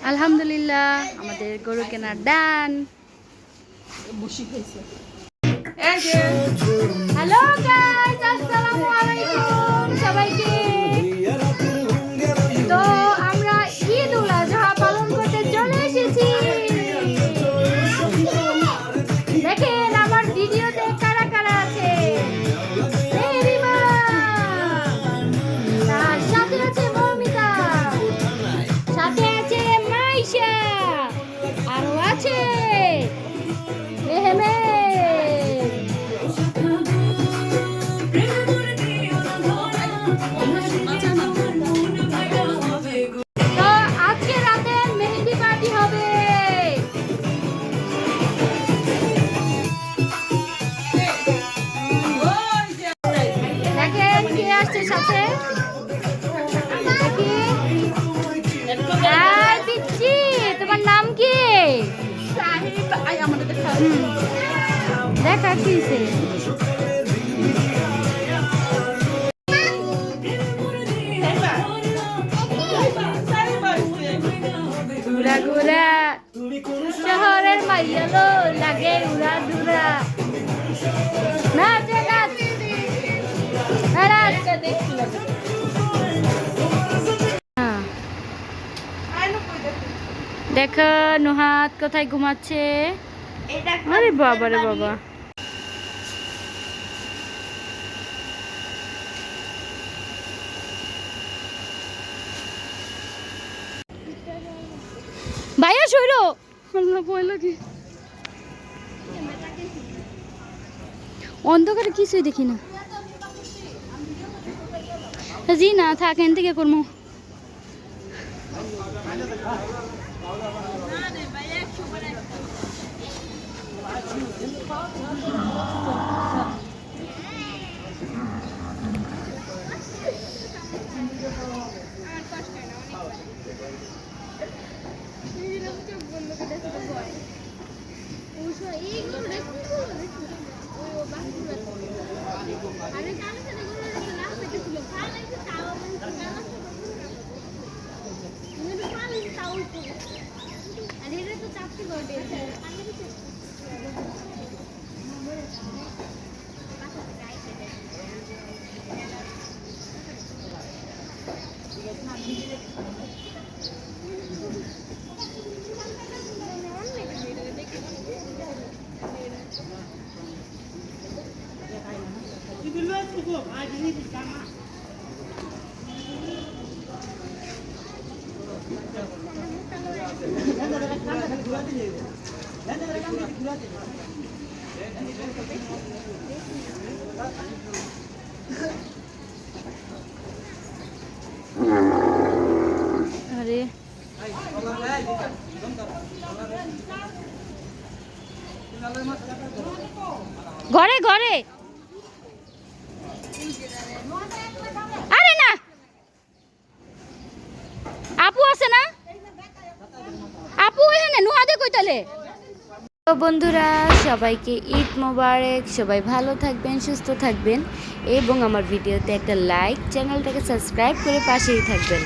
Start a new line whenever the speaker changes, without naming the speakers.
আলহামদুলিল্লাহ আমাদের গরু কেনার দান। হ্যালো গাইস, আসসালামু আলাইকুম সবাইকে। তো আমরা ঈদ উল আজহা পালন করতে চলে এসেছি। দেখেন আমার ভিডিওতে কারা কারা আছে। তার সাথে আছে মৌমিতা, সাথে আছে মাইশা, আরো আছে মেহমেদ। তো আজকে রাতে মেহেদি পার্টি হবে। দেখেন কে আসছে সাথে। পিচ্ছি, তোমার নাম কি? দেখা কিছে ঘুরা ঘুরা শহরের মাইয়ালো লাগে উড়া ধুরা। নাচ নাচ নাচ। দেখো নুহাত কোথায় ঘুমাচ্ছে। আরে বাবা রে বাবা, ভাইয়া শৈল কি অন্ধকারে কিছুই দেখি না। জি না থাক, এখান থেকে করবো। আরে ঘরে ঘরে, আরে না আপু আছে না, আপু এখানে নুহাদে কইতালে। তো বন্ধুরা সবাইকে ঈদ মোবারক। সবাই ভালো থাকবেন, সুস্থ থাকবেন এবং আমার ভিডিওতে একটা লাইক, চ্যানেলটাকে সাবস্ক্রাইব করে পাশেই থাকবেন।